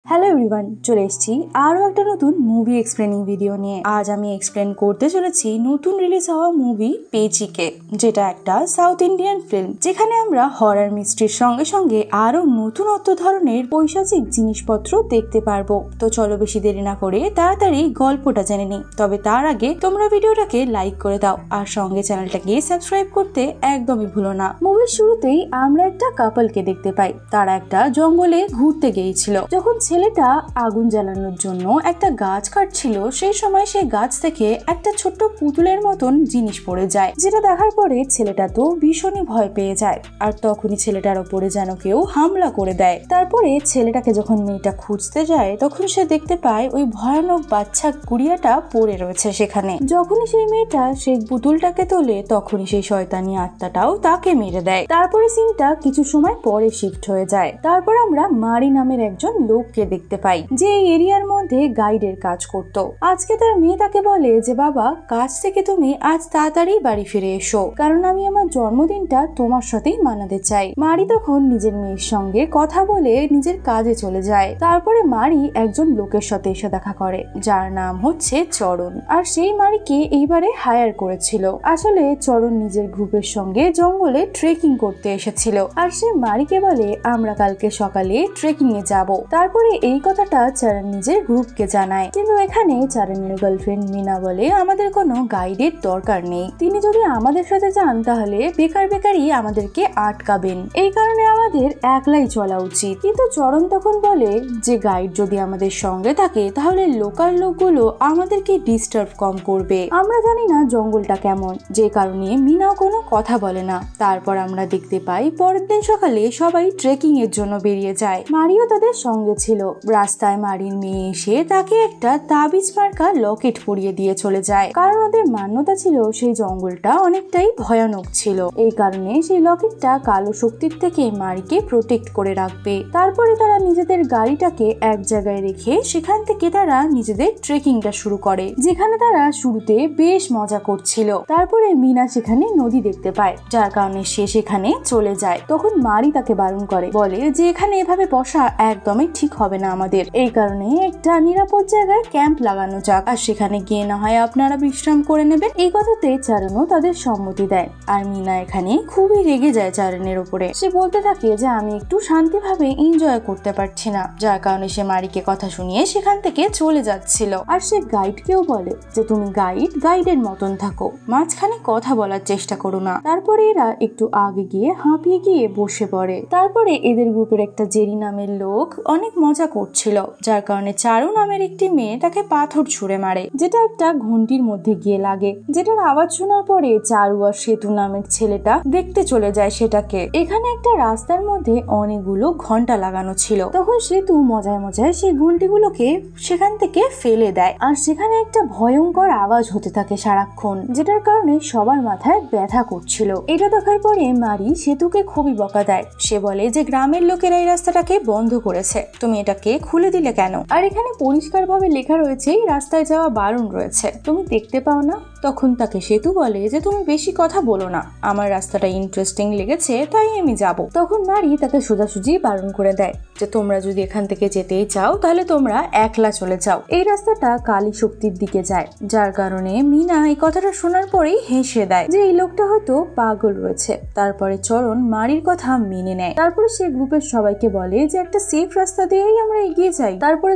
Hello everyone, চলে এসেছি আরও একটা নতুন মুভি এক্সপ্লেনিং ভিডিও নিয়ে। আজ আমি এক্সপ্লেন করতে চলেছি নতুন রিলিজ হওয়া মুভি পেচিকে, যেটা একটা সাউথ ইন্ডিয়ান ফিল্ম, যেখানে আমরা হরার মিস্ট্রির সঙ্গে সঙ্গে আরো নতুনত্ব ধরনের পৈশাচিক জিনিসপত্র দেখতে পারবো। তো চলো বেশি দেরি না করে তাড়াতাড়ি গল্পটা জেনে নিই। তবে তার আগে তোমরা ভিডিওটাকে লাইক করে দাও আর সঙ্গে চ্যানেলটাকে সাবস্ক্রাইব করতে একদমই ভুলো না। মুভির শুরুতেই আমরা একটা কাপলকে দেখতে পাই। তারা একটা জঙ্গলে ঘুরতে গিয়েছিল। যখন ছেলেটা আগুন জ্বালানোর জন্য একটা গাছ কাটছিল, সেই সময় সেই গাছ থেকে একটা ছোট্ট পুতুলের মতন জিনিস পড়ে যায়, যেটা দেখার পরে ছেলেটা তো ভীষণই ভয় পেয়ে যায়। আর তখনই ছেলেটার ওপরে যেন কেউ হামলা করে দেয়। তারপরে ছেলেটাকে যখন মেয়েটা খুঁজতে যায়, তখন সে দেখতে পায় ওই ভয়ানক বাচ্চা গুড়িয়াটা পড়ে রয়েছে সেখানে। যখনই সেই মেয়েটা সেই পুতুলটাকে তোলে, তখনই সেই শয়তানি আত্মাটাও তাকে মেরে দেয়। তারপরে সিনটা কিছু সময় পরে শিফট হয়ে যায়। তারপর আমরা মারি নামের একজন লোককে দেখতে পাই, যে এই এরিয়ার মধ্যে গাইডের কাজ করত। আজকে তার মেয়ে তাকে বলে যে বাবা, কাজ থেকে তুমি আজ তাড়াতাড়ি বাড়ি ফিরে এসো, কারণ আমি আমার জন্মদিনটা তোমার সাথেই মানাতে চাই। মারি তখন নিজের মেয়ের সঙ্গে কথা বলে নিজের কাজে চলে যায়। তারপরে মারি একজন লোকের সাথে এসে দেখা করে, যার নাম হচ্ছে চরণ। আর সেই মারিকে এইবারে হায়ার করেছিল। আসলে চরণ নিজের গ্রুপের সঙ্গে জঙ্গলে ট্রেকিং করতে এসেছিল। আর সে মারিকে বলে আমরা কালকে সকালে ট্রেকিং এ যাব। তারপরে এই কথাটা চরণ নিজের গ্রুপকে জানায়। কিন্তু এখানে চরণের গার্লফ্রেন্ড মিনা বলে আমাদের কোনো গাইডের দরকার নেই, তিনি যদি আমাদের সাথে যান তাহলে বেকারই আমাদেরকে আটকাবেন, এই কারণে আমাদের একলাই চলা উচিত। কিন্তু চরণ তখন বলে যে গাইড যদি আমাদের সঙ্গে থাকে তাহলে লোকাল লোকগুলো আমাদেরকে ডিস্টার্ব কম করবে। আমরা জানি না জঙ্গলটা কেমন, যে কারণে মিনাও কোনো কথা বলে না। তারপর আমরা দেখতে পাই পরের দিন সকালে সবাই ট্রেকিং এর জন্য বেরিয়ে যায়। মারিও তাদের সঙ্গে ছিল। রাস্তায় মারির মেয়ে এসে তাকে একটা তাবিজ মার্কা লকেট পরিয়ে দিয়ে চলে যায়, কারণ ওদের মান্যতা ছিল সেই জঙ্গলটা অনেকটাই ভয়ানক ছিল। এই কারণে সেই লকেটটা কালো শক্তির থেকে মারিকে প্রোটেক্ট করে রাখবে। তারপরে তারা নিজেদের গাড়িটাকে এক জায়গায় রেখে সেখান থেকে তারা নিজেদের ট্রেকিংটা শুরু করে, যেখানে তারা শুরুতে বেশ মজা করছিল। তারপরে মিনা সেখানে নদী দেখতে পায়, যার কারণে সে সেখানে চলে যায়। তখন মারি তাকে বারণ করে, বলে যে এখানে এভাবে বসা একদমই ঠিক হবে না আমাদের, এই কারণে একটা নিরাপদ জায়গায় ক্যাম্প লাগানো যাক, আর সেখানে গিয়ে না হয় আপনারা বিশ্রাম করে নেবেন। এই কথাতে চরণও তাদের সম্মতি দেয়। আর মিনা এখানে খুবই রেগে যায় চরণের উপরে। সে বলতে থাকে যে আমি একটু শান্তিভাবে এনজয় করতে পারছি না, যার কারণে সে মারিকে কথা শুনিয়ে সেখান থেকে চলে যাচ্ছিল। আর সে গাইডকেও বলে যে তুমি গাইডের মতন থাকো, মাঝখানে কথা বলার চেষ্টা করো না। তারপরে এরা একটু আগে গিয়ে হাঁপিয়ে গিয়ে বসে পড়ে। তারপরে এদের গ্রুপের একটা জেরি নামের লোক অনেক মজা করছিল, যার কারণে চারু নামের একটি মেয়ে তাকে পাথর ছুঁড়ে মারে, যেটা একটা ঘন্টির মধ্যে গিয়ে লাগে, যেটার আওয়াজ শোনার পরে চারু আর সেতু নামের ছেলেটা দেখতে চলে যায় সেটাকে। এখানে একটা রাস্তার মধ্যে অনেকগুলো ঘন্টা লাগানো ছিল। তখন সেতু মজায় মজায় সেই ঘন্টিগুলোকে সেখান থেকে ফেলে দেয়, আর সেখানে একটা ভয়ঙ্কর আওয়াজ হতে থাকে সারাক্ষণ, যেটার কারণে সবার মাথায় ব্যথা করছিল। এটা দেখার পরে মারি সেতুকে খুবই বকা দেয়। সে বলে যে গ্রামের লোকেরা এই রাস্তাটাকে বন্ধ করেছে, তুমি এটাকে খুলে দিলে কেন? আর এখানে পরিষ্কার ভাবে লেখা রয়েছে রাস্তায় যাওয়া বারণ রয়েছে, তুমি দেখতে পাও না? তখন তাকে সেতু বলে যে তুমি বেশি কথা বলো না, আমার রাস্তাটা ইন্টারেস্টিং লেগেছে তাই আমি যাব। তখন মারি তাকে সোজাসুজি বারণ করে দেয় যে তোমরা যদি এখান থেকে যেতেই চাও তাহলে তোমরা একলা চলে যাও। এই রাস্তাটা কালী শক্তির দিকে যায়, যার কারণে মিনা এই কথাটা শোনার পরেই হেসে দেয় যে এই লোকটা হয়তো পাগল রয়েছে। তারপরে চরণ মারির কথা মেনে নেয়। তারপরে সে গ্রুপের সবাইকে বলে যে একটা সেফ রাস্তা দিয়েই আমরা এগিয়ে যাই। তারপরে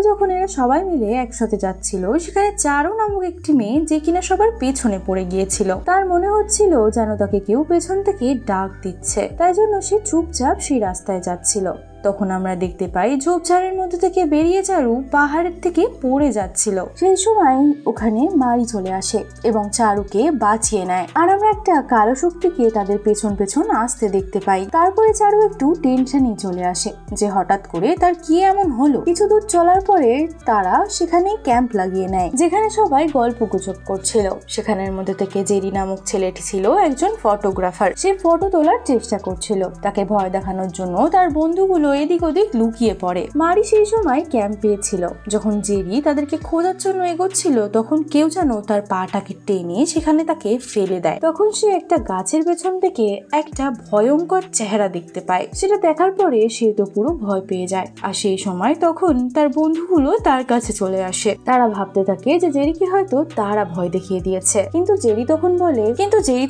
যখন এরা সবাই মিলে একসাথে যাচ্ছিল, সেখানে চারু নামক একটি মেয়ে যে কিনা সবার পেছনে পড়ে গিয়েছিল। তার মনে হচ্ছিল যেন তাকে কেউ পেছন থেকে ডাক দিচ্ছে, তাই জন্য সে চুপচাপ সেই রাস্তায় যাচ্ছিল। তখন আমরা দেখতে পাই ঝোপঝাড়ের মধ্যে থেকে বেরিয়ে চারু পাহাড়ের থেকে পড়ে যাচ্ছিল। সেই সময় ওখানে মারি চলে আসে এবং চারুকে বাঁচিয়ে নেয়। আর আমরা একটা কালো শক্তিকে তাদের পেছন পেছন আসতে দেখতে পাই। তারপরে চারু একটু টেনশনই চলে আসে যে হঠাৎ করে তার কি এমন হলো। কিছু দূর চলার পরে তারা সেখানে ক্যাম্প লাগিয়ে নেয়, যেখানে সবাই গল্প গুজব করছিল। সেখানের মধ্যে থেকে জেরি নামক ছেলেটি ছিল একজন ফটোগ্রাফার। সে ফটো তোলার চেষ্টা করছিল। তাকে ভয় দেখানোর জন্য তার বন্ধুগুলো এদিক ওদিক লুকিয়ে পড়ে। মারি সেই সময় ক্যাম্প পেয়েছিল। যখন জেরি তাদেরকে খোঁজার জন্য এগোচ্ছিল তখন কেউ যেন তার পাটাকে টেনে সেখানে তাকে ফেলে দেয়। তখন সে একটা গাছের পেছন থেকে একটা ভয়ঙ্কর চেহারা দেখতে পায়। সেটা দেখার পরে সে তো পুরো ভয় পেয়ে যায়। আর সেই সময় তখন তার বন্ধুগুলো তার কাছে চলে আসে। তারা ভাবতে থাকে যে জেরিকে হয়তো তারা ভয় দেখিয়ে দিয়েছে। কিন্তু জেরি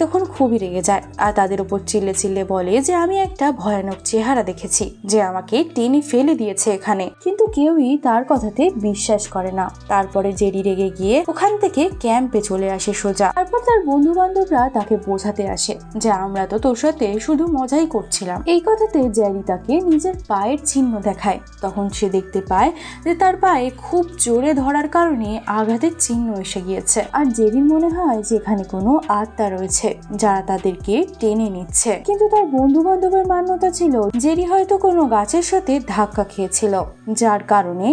তখন খুবই রেগে যায় আর তাদের উপর চিল্লে চিল্লে বলে যে আমি একটা ভয়ানক চেহারা দেখেছি যে আমাকে টেনে ফেলে দিয়েছে এখানে। কিন্তু কেউই তার কথাতে বিশ্বাস করে না। তারপরে জেরি রেগে গিয়ে ওখান থেকে ক্যাম্পে চলে আসে সোজা। তারপর তার বন্ধু বান্ধবরা তাকে বোঝাতে আসে যে আমরা তো তোর সাথে শুধু মজাই করছিলাম। এই কথাতে জেরি তাকে নিজের পায়ের চিহ্ন দেখায়। তখন সে দেখতে পায় যে তার পায়ে খুব জোরে ধরার কারণে আঘাতের চিহ্ন এসে গিয়েছে। আর জেরির মনে হয় যে এখানে কোনো আত্মা রয়েছে যারা তাদেরকে টেনে নিচ্ছে। কিন্তু তার বন্ধু বান্ধবের মান্যতা ছিল জেরি হয়তো কোনো গাছের সাথে ধাক্কা খেয়েছিল, যার কারণে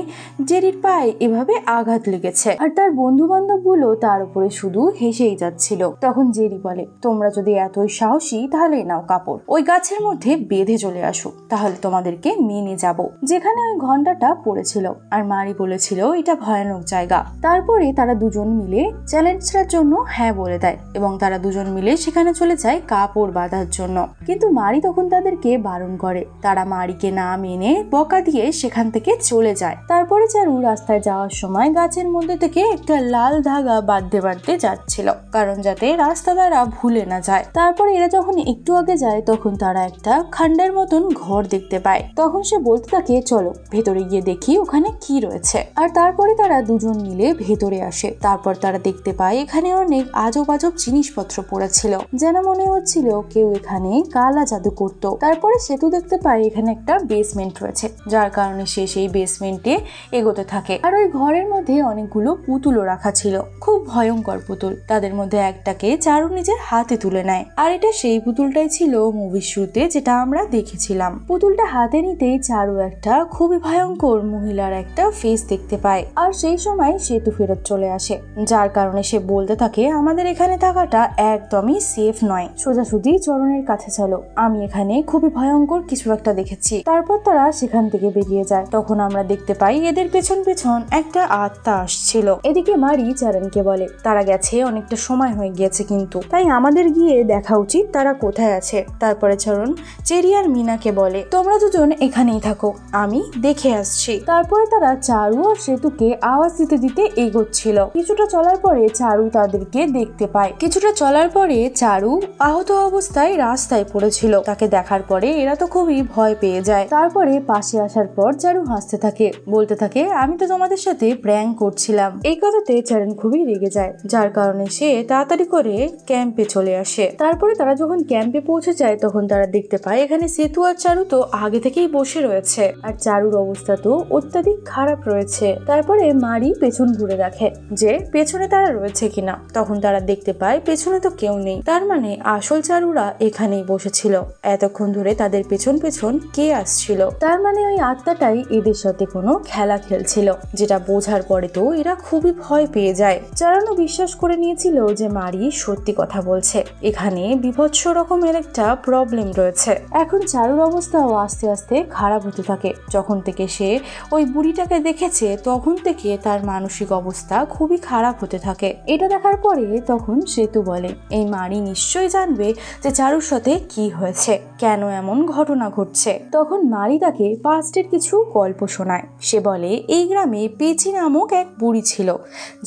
জেরির পায়ে এভাবে আঘাত লেগেছে। আর তার বন্ধু বান্ধব গুলো তার উপরে শুধু হেসেই যাচ্ছিল। তখন জেরি বলে তোমরা যদি এতই সাহসী তাহলে নাও কাপড়, ওই গাছের মধ্যে বেঁধে চলে আসো, তাহলে তোমাদেরকে মেনে যাব যেখানে ওই ঘন্টাটা পড়েছিল। আর মারি বলেছিল এটা ভয়ানক জায়গা। তারপরে তারা দুজন মিলে চ্যালেঞ্জটার জন্য হ্যাঁ বলে দেয় এবং তারা দুজন মিলে সেখানে চলে যায় কাপড় বাঁধার জন্য। কিন্তু মারি তখন তাদেরকে বারণ করে। তারা মারিকে না মেনে বকা দিয়ে সেখান থেকে চলে যায়। তারপরে চারু রাস্তায় যাওয়ার সময় গাছের মধ্যে থেকে একটা লাল ধাগা বাঁধতে বাঁধতে যাচ্ছিল, কারণ যাতে রাস্তা দ্বারা ভুলে না যায়। তারপরে এরা যখন একটু আগে যায় তখন তারা একটা খান্ডার মতন ঘর দেখতে পায়। তখন সে বলতে থাকে চলো ভেতরে গিয়ে দেখি ওখানে কি রয়েছে। আর তারপরে তারা দুজন মিলে ভেতরে আসে। তারপর তারা দেখতে পায় এখানে অনেক আজব আজব জিনিসপত্র পড়েছিল, যেন মনে হচ্ছিল কেউ এখানে কালা জাদু করতো। তারপরে সেতু দেখতে পায় এখানে একটা বেসমেন্ট রয়েছে, যার কারণে সে সেই বেসমেন্টে এগোতে থাকে। আর ওই ঘরের মধ্যে অনেকগুলো পুতুলও রাখা ছিল, খুব ভয়ঙ্কর পুতুল। তাদের মধ্যে একটাকে চারু নিজের হাতে তুলে নেয়। আর এটা সেই পুতুলটাই ছিল মুভির শুরুতে যেটা আমরা দেখেছিলাম। পুতুলটা হাতে নিতেই চারু একটা খুবই ভয়ঙ্কর মহিলার একটা ফেস দেখতে পায়। আর সেই সময় সেতু ফেরত চলে আসে, যার কারণে সে বলতে থাকে আমাদের এখানে থাকাটা একদমই সেফ নয়, সোজাসুজি চরণের কাছে চলো, আমি এখানে খুবই ভয়ঙ্কর কিছু একটা দেখেছি। তারপর তারা সেখান থেকে বেরিয়ে যায়। তখন আমরা দেখতে পাই এদের পেছন পেছন একটা আত্মা আসছিল। এদিকে মারি চারণকে বলে তারা গেছে অনেকটা সময় হয়ে গিয়েছে, কিন্তু তাই আমাদের গিয়ে দেখা উচিত তারা কোথায় আছে। তারপরে চরণ চেরি আর মিনাকে বলে তোমরা দুজন এখানেই থাকো, আমি দেখে আসছি। তারপরে তারা চারু আর সেতুকে আওয়াজ দিতে দিতে এগোচ্ছিল। কিছুটা চলার পরে চারু তাদেরকে দেখতে পায়। কিছুটা চলার পরে চারু আহত অবস্থায় রাস্তায় পড়েছিল। তাকে দেখার পরে এরা তো খুবই ভয় পেয়ে যায়। তারপরে পাশে আসার পর চারু হাসতে থাকে, বলতে থাকে আমি তো তোমাদের সাথে প্র্যাঙ্ক করছিলাম। এই কথাতে চারণ খুবই রেগে যায়, যার কারণে সে তাড়াতাড়ি করে ক্যাম্পে চলে আসে। তারপরে তারা যখন ক্যাম্পে পৌঁছে যায় তখন তারা দেখতে পায় এখানে সেতু আর চারু তো আগে থেকেই বসে রয়েছে, আর চারুর অবস্থা তো অত্যাধিক খারাপ রয়েছে। তারপরে মারি পেছন ঘুরে দেখে যে পেছনে তারা রয়েছে কিনা। তখন তারা দেখতে পায় পেছনে তো কেউ নেই, তার মানে আসল চারুরা এখানেই বসেছিল। এতক্ষণ ধরে তাদের পেছন পেছন কে আসছিল, তার মানে ওই আত্মাটাই এদের সাথে কোনো খেলা খেলছিল। যেটা বোঝার পরে তো এরা খুবই ভয় পেয়ে যায়। চারণও বিশ্বাস করে নিয়েছিল যে মারি সত্যি কথা বলছে, এখানে বিভৎস রকমের একটা প্রবলেম রয়েছে। এখন চারুর অবস্থাও আস্তে আস্তে খারাপ হতে থাকে। যখন থেকে সে ওই বুড়িটাকে দেখেছে তখন থেকে তার মানসিক অবস্থা খুবই খারাপ হতে থাকে। এটা দেখার পরে তখন সেতু বলে এই মারি নিশ্চয়ই জানবে যে চারুর সাথে কি হয়েছে, কেন এমন ঘটনা ঘটছে। তখন মারি তাকে পাস্টের কিছু গল্প শোনায়। সে বলে এই গ্রামে পেচি নামক এক বুড়ি ছিল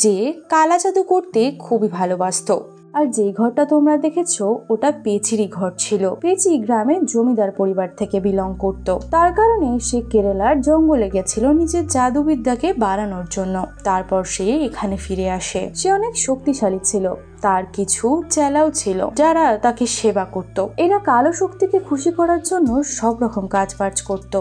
যে কালা জাদু করতে খুবই ভালোবাসতো। আর যে ঘরটা তোমরা দেখেছো ওটা পেচিরই ঘর ছিল। পেচি গ্রামের জমিদার পরিবার থেকে বিলং করত, তার কারণে সে কেরালার জঙ্গলে গেছিল নিজের জাদুবিদ্যাকে বাড়ানোর জন্য। তারপর সে এখানে ফিরে আসে। সে অনেক শক্তিশালী ছিল, তার কিছু চেলাও ছিল যারা তাকে সেবা করত। এরা কালো শক্তিকে খুশি করার জন্য সব রকম কাজ বাজ করত,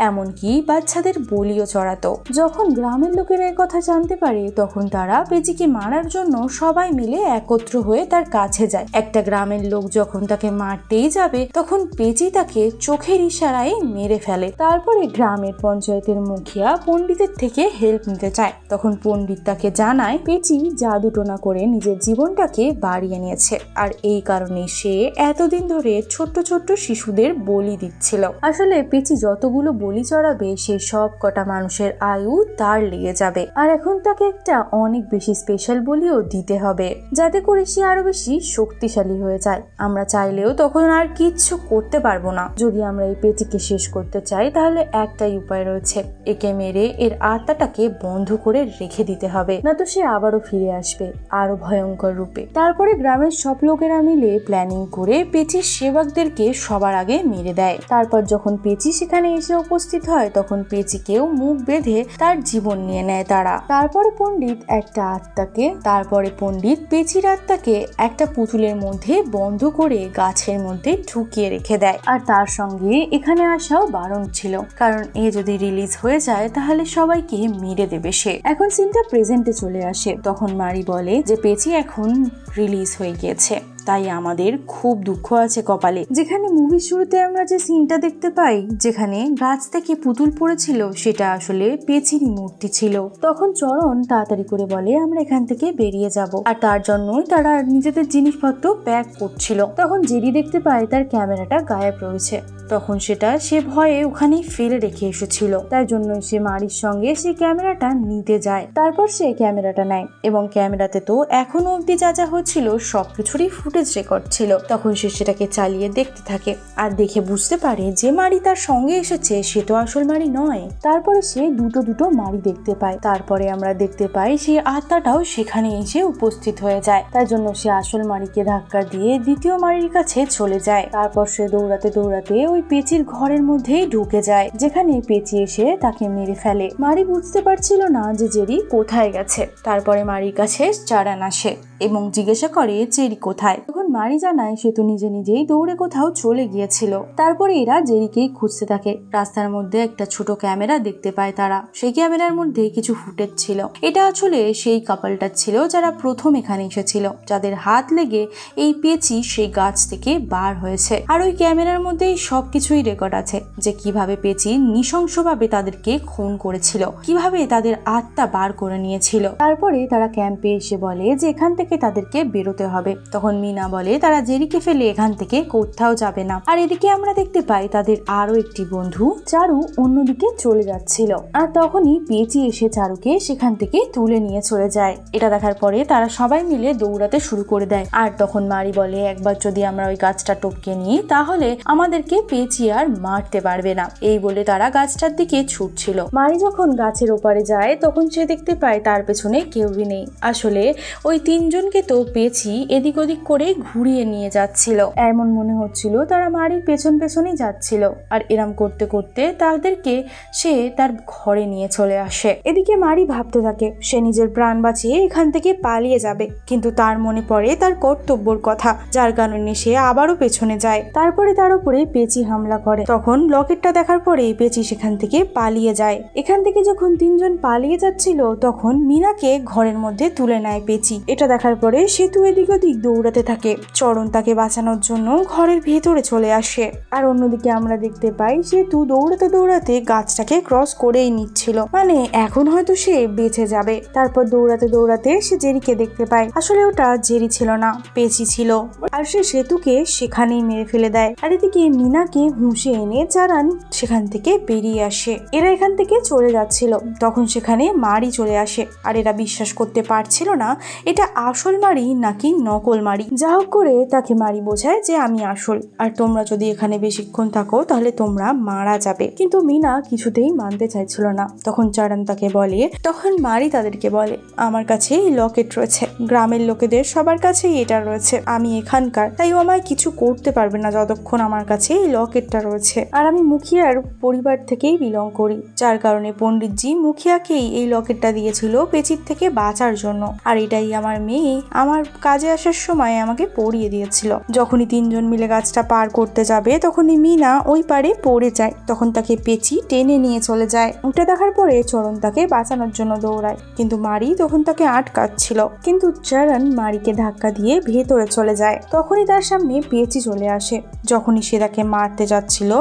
এমনকি বাচ্চাদের বলিও চড়াতো। যখন গ্রামের লোকেরা এই কথা জানতে পারে তখন তারা পেচিকে মারার জন্য সবাই মিলে একত্র হয়ে তার কাছে যায়। একটা গ্রামের লোক যখন তাকে মারতেই যাবে তখন পেচি তাকে চোখের ইশারায় মেরে ফেলে। তারপরে গ্রামের পঞ্চায়েতের মুখিয়া পণ্ডিতের থেকে হেল্প নিতে চায়। তখন পণ্ডিত তাকে জানায় পেচি জাদু টোনা করে নিজের জীবনটা সংখ্যাকে বাড়িয়ে নিয়েছে, আর এই কারণে সে এতদিন ধরে ছোট্ট ছোট্ট শিশুদের বলি দিচ্ছিল। আসলে পেঁচি যতগুলো বলি চড়াবে সেই সব কটা মানুষের আয়ু তার লেগে যাবে, আর এখন তাকে একটা অনেক বেশি স্পেশাল বলিও দিতে হবে যাতে করে সে আরো বেশি শক্তিশালী হয়ে যায়। আমরা চাইলেও তখন আর কিচ্ছু করতে পারবো না। যদি আমরা এই পেঁচিকে শেষ করতে চাই তাহলে একটাই উপায় রয়েছে, একে মেরে এর আত্মাটাকে বন্ধ করে রেখে দিতে হবে, না তো সে আবারও ফিরে আসবে আরো ভয়ঙ্কর রূপে। তারপরে গ্রামের সব লোকেরা মিলে প্ল্যানিং করে পেঁচির সেবকদেরকে সবার আগে মেরে দেয়। তারপর যখন পেঁচি সেখানে এসে উপস্থিত হয় তখন পেঁচিকেও মুখ বেঁধে তার জীবন নিয়ে নেয় তারা। তারপরে পণ্ডিত পেঁচির আত্মাকে একটা পুতুলের মধ্যে বন্ধ করে গাছের মধ্যে ঢুকিয়ে রেখে দেয়, আর তার সঙ্গে এখানে আসাও বারণ ছিল, কারণ এ যদি রিলিজ হয়ে যায় তাহলে সবাইকে মেরে দেবে সে। এখন সিনটা প্রেজেন্টে চলে আসে, তখন মারি বলে যে পেঁচি এখন রিলিজ হয়ে গিয়েছে, তাই আমাদের খুব দুঃখ আছে কপালে। যেখানে মুভির শুরুতে আমরা যে সিনটা দেখতে পাই যেখানে গাছ থেকে পুতুল পড়েছিল সেটা আসলে পেঁচিরই মূর্তি ছিল। তখন চরণ তাড়াতাড়ি করে বলে আমরা এখান থেকে বেরিয়ে যাব, আর তার জন্যই তারা নিজেদের জিনিসপত্র প্যাক করছিল। তখন জেরি দেখতে পায় তার ক্যামেরাটা গায়েব রয়েছে, তখন সেটা সে ভয়ে ওখানেই ফেলে রেখে এসেছিল, তাই জন্য সে মারির সঙ্গে সে ক্যামেরাটা নিতে যায়। তারপর সে ক্যামেরাটা নেয় এবং ক্যামেরাতে তো এখনো অব্দি যা যা হচ্ছিল সবকিছুরই ফুটেজ রেকর্ড ছিল। তখন সে সেটাকে চালিয়ে দেখতে থাকে আর দেখে বুঝতে পারে যে মারি তার সঙ্গে এসেছে সে তো আসল মারি নয়। তারপরে সে দুটো মারি দেখতে পায়। তারপরে আমরা দেখতে পাই সেই আত্মাটাও সেখানে এসে উপস্থিত হয়ে যায়, তার জন্য সে আসল মারিকে ধাক্কা দিয়ে দ্বিতীয় মারির কাছে চলে যায়। তারপর সে দৌড়াতে দৌড়াতে ওই পেঁচির ঘরের মধ্যেই ঢুকে যায়, যেখানে পেঁচি এসে তাকে মেরে ফেলে। মারি বুঝতে পারছিল না যে জেরি কোথায় গেছে। তারপরে মারির কাছে চারান আসে এবং জিজ্ঞাসা করে জেরি কোথায়। তখন মারি জানায় সে তো নিজে নিজেই দৌড়ে কোথাও চলে গিয়েছিল। তারপরে এরা জেরিকেই খুঁজতে থাকে। রাস্তার মধ্যে একটা ছোট ক্যামেরা দেখতে পায় তারা, সেই ক্যামেরার মধ্যে কিছু ফুটেজ ছিল। এটা আসলে সেই কাপলটা ছিল যারা প্রথম এখানে এসেছিল, যাদের হাত লেগে এই পেঁচি সেই গাছ থেকে বার হয়েছে। আর ওই ক্যামেরার মধ্যেই সবকিছুই রেকর্ড আছে, যে কিভাবে পেঁচি নৃশংসভাবে তাদেরকে খুন করেছিল, কিভাবে তাদের আত্মা বার করে নিয়েছিল। তারপরে তারা ক্যাম্পে এসে বলে যে এখান থেকে তাদেরকে বেরোতে হবে। তখন মিনা বলে তারা জেরিকে ফেলে এখান থেকে কোথাও যাবে না। আর এদিকে আমরা দেখতে পাই তাদের আরো একটি বন্ধু চারু অন্যদিকে চলে যাচ্ছিল, আর তখনই পেঁচি এসে চারুকে সেখান থেকে তুলে নিয়ে চলে যায়। এটা দেখার পরে তারা সবাই মিলে দৌড়াতে শুরু করে দেয়। আর তখন মারি বলে একবার যদি আমরা ওই গাছটা টপকে নিই তাহলে আমাদেরকে পেঁচি আর মারতে পারবে না। এই বলে তারা গাছটার দিকে ছুটছিল। মারি যখন গাছের ওপারে যায় তখন সে দেখতে পায় তার পেছনে কেউই নেই। আসলে ওই তিনজনকে তো পেঁচি এদিক ওদিক করে ঘুরিয়ে নিয়ে যাচ্ছিল। এমন মনে হচ্ছিল তারা মারির পেছনেই যাচ্ছিল। আর এরম করতে করতে তাদেরকে সে তার ঘরে নিয়ে চলে আসে। এদিকে মারি ভাবতে থাকে সে নিজের প্রাণ বাঁচিয়ে এখান থেকে পালিয়ে যাবে, কিন্তু তার মনে পড়ে তার কর্তব্যর কথা, যার কারণে সে আবারও পেছনে যায়। তারপরে তার উপরে পেঁচি হামলা করে। তখন লকেটটা দেখার পরে পেঁচি সেখান থেকে পালিয়ে যায়। এখান থেকে যখন তিনজন পালিয়ে যাচ্ছিল তখন মিনাকে ঘরের মধ্যে তুলে নেয় পেঁচি। এটা দেখার পরে সেতু এদিক ওদিক দৌড়াতে থাকে। চরণ তাকে বাঁচানোর জন্য ঘরের ভেতরে চলে আসে। আর অন্যদিকে আমরা দেখতে পাই সেতু দৌড়াতে দৌড়াতে গাছটাকে ক্রস করেই নিচ্ছিল, মানে এখন হয়তো সে বেঁচে যাবে। তারপর দৌড়াতে দৌড়াতে সে জেরিকে দেখতে পায়। আসলে ওটা জেরি ছিল না, পেঁচি ছিল। আর সে সেতুকে সেখানেই মেরে ফেলে দেয়। আর এদিকে মিনাকে হুঁশে এনে চারান সেখান থেকে বেরিয়ে আসে। এরা এখান থেকে চলে যাচ্ছিল, তখন সেখানে মারি চলে আসে। আর এরা বিশ্বাস করতে পারছিল না এটা আসল মারি নাকি নকল মারি। যা হোক করে তাকে মারি বোঝায় যে আমি আসল, আর তোমরা যদি এখানে বেশিক্ষণ থাকো তাহলে তোমরা মারা যাবে। কিন্তু মিনা কিছুতেই মানতে চাইছিল না। তখন চারান তাকে বলে, তখন মারি তাদেরকে বলে আমার কাছে এই লকেট রয়েছে, গ্রামের লোকেদের সবার কাছেই এটা রয়েছে, আমি এখানকার, তাই ও আমায় কিছু করতে পারবে না যতক্ষণ আমার কাছে এই লকেটটা রয়েছে। আর আমি মুখিয়ার পরিবার থেকেই বিলং করি, যার কারণে পণ্ডিতজি মুখিয়াকেই এই লকেটটা দিয়েছিল পেঁচির থেকে বাঁচার জন্য। আর এটাই আমার মেয়ে আমার কাজে আসার সময় আমাকে পড়িয়ে দিয়েছিল। যখনই তিনজন মিলে গাছটা পার করতে যাবে তখনই মিনা ওই পারে পড়ে যায়। তখন তাকে পেঁচি টেনে নিয়ে চলে যায়। ওটা দেখার পরে চরণ তাকে বাঁচানোর জন্য দৌড়ায়, কিন্তু মারি তখন তাকে আটকাচ্ছিল। কিন্তু চরণ মারিকে ধাক্কা দিয়ে ভেতরে চলে যায়। তখনই তার সামনে পেঁচি চলে আসে। যখনই সে তাকে মারতে যাচ্ছিল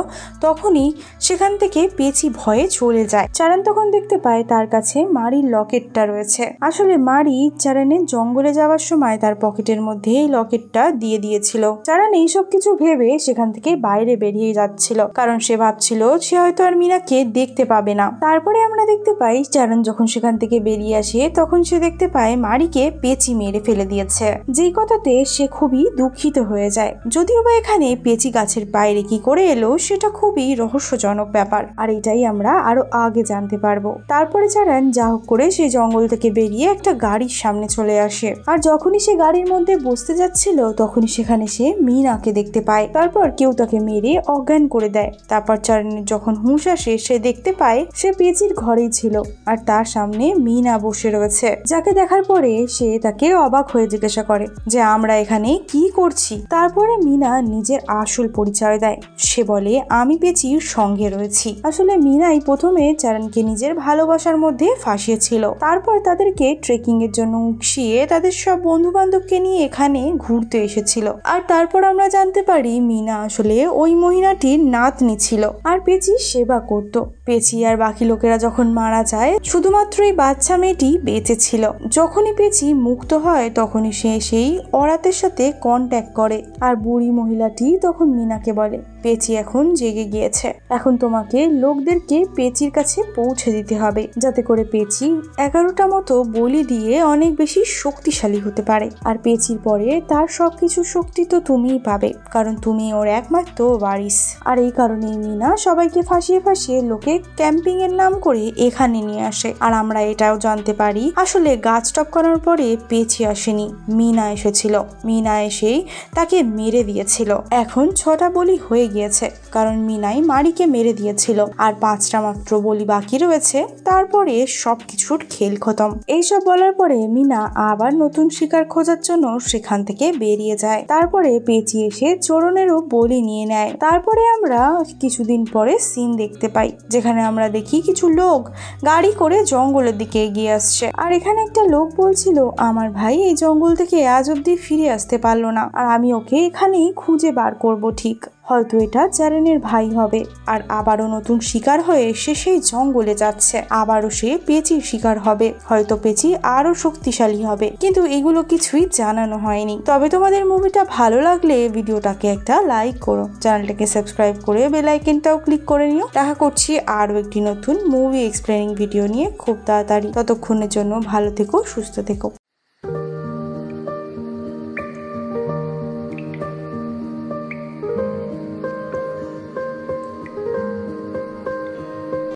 তখনই সেখান থেকে পেঁচি ভয়ে চলে যায়। চরণ তখন দেখতে পায় তার কাছে মারির লকেটটা রয়েছে। আসলে মারি চরণের জঙ্গলে যাওয়ার সময় তার পকেটের মধ্যে এই লকেটটা দিয়ে দিয়েছিল। চরণ এইসব কিছু ভেবে সেখান থেকে বাইরে বেরিয়ে যাচ্ছিল, কারণ সে ভাবছিল সে হয়তো আর মিনাকে দেখতে পাবে না। তারপরে আমরা দেখতে পাই চরণ যখন সেখান থেকে বেরিয়ে আসে তখন সে দেখতে পায় মারিকে পেঁচি মেরে ফেলে দিয়েছে, যেই কথাতে সে খুবই দুঃখিত হয়ে যায়। যদিও বা এখানে পেঁচি গাছের বাইরে কি করে এলো সেটা খুবই রহস্যজনক ব্যাপার, আর এটাই আমরা আরো আগে জানতে পারবো। তারপরে চরণ যা হোক করে সেই জঙ্গল থেকে বেরিয়ে একটা গাড়ির সামনে চলে আসে, আর যখনই সে গাড়ির মধ্যে বসতে যাচ্ছিল তখনই সেখানে সে মিনাকে দেখতে পায়। তারপর কেউ তাকে মেরে অজ্ঞান করে দেয়। তারপর চরণের যখন হুঁশ আসে সে দেখতে পায় সে পেঁচির ঘরেই ছিল, আর তার সামনে মিনা বসে রয়েছে, যাকে দেখার পরে সে তাকে অবাক হয়ে জিজ্ঞাসা করে যে আমরা এখানে কি করছি। তারপরে মিনা নিজের আসল পরিচয় দেয়। সে বলে আমি পেঁচির সঙ্গে রয়েছি। আসলে মিনাই প্রথমে চরণকে নিজের ভালোবাসার মধ্যে ফাঁসিয়েছিল। তারপর তাদেরকে ট্রেকিং এর জন্য উকসিয়ে তাদের সব বন্ধু বান্ধবকে নিয়ে এখানে ঘুরতে এসেছিল। আর তারপর আমরা জানতে পারি মিনা আসলে ওই মহিলাটির নাতনি ছিল আর পেঁচির সেবা করত। পেঁচি আর বাকি লোকেরা যখন মারা যায় শুধুমাত্র এই বাচ্চা মেয়েটি বেঁচে ছিল। যখনই পেঁচি মুক্ত হয় তখনই সে সেই অরাতের সাথে কন্ট্যাক্ট করে, আর বুড়ি মহিলাটি তখন মিনাকে বলে পেঁচি এখন জেগে গিয়েছে, এখন তোমাকে লোকদেরকে পেঁচির কাছে পৌঁছে দিতে হবে যাতে করে পেঁচি 11টা মতো বলি দিয়ে অনেক বেশি শক্তিশালী হতে পারে। আর পেঁচির পরে তার সবকিছু শক্তি তো তুমিই পাবে, কারণ তুমি ওর একমাত্র ওয়ারিস। আর এই কারণেই মিনা সবাইকে ফাঁসিয়ে ফাঁসিয়ে লোকে ক্যাম্পিং এর নাম করে এখানে নিয়ে আসে। আর আমরা এটাও জানতে পারি আসলে গাছ টপ করার পরে পেঁচি আসেনি, মিনা এসেছিল। মিনা এসেই তাকে মেরে দিয়েছিল। এখন 6টা বলি হয়ে গিয়েছে, কারণ মিনাই মারিকে মেরে দিয়েছিল, আর 5টা মাত্র বলি বাকি রয়েছে। তারপরে সবকিছুর খেল খতম। এইসব বলার পরে মিনা আবার নতুন শিকার খোঁজার জন্য সেখান থেকে বেরিয়ে যায়। তারপরে পেঁচি এসে চরণেরও বলি নিয়ে নেয়। তারপরে আমরা কিছুদিন পরে সিন দেখতে পাই যেখানে আমরা দেখি কিছু লোক গাড়ি করে জঙ্গলের দিকে এগিয়ে আসছে। আর এখানে একটা লোক বলছিল আমার ভাই এই জঙ্গল থেকে আজ অব্দি ফিরে আসতে পারলো না, আর আমি ওকে এখানেই খুঁজে বার করব। ঠিক হয়তো এটা চরণের ভাই হবে। আর আবারও নতুন শিকার হয়ে সে সেই জঙ্গলে যাচ্ছে। আবারও সে পেঁচির শিকার হবে, হয়তো পেঁচি আরো শক্তিশালী হবে, কিন্তু এগুলো কিছুই জানানো হয়নি। তবে তোমাদের মুভিটা ভালো লাগলে ভিডিওটাকে একটা লাইক করো, চ্যানেলটাকে সাবস্ক্রাইব করে বেল আইকনটাও ক্লিক করে নিও। দেখা করছি আরো একটি নতুন মুভি এক্সপ্লেনিং ভিডিও নিয়ে খুব তাড়াতাড়ি। ততক্ষণের জন্য ভালো থেকো, সুস্থ থেকো।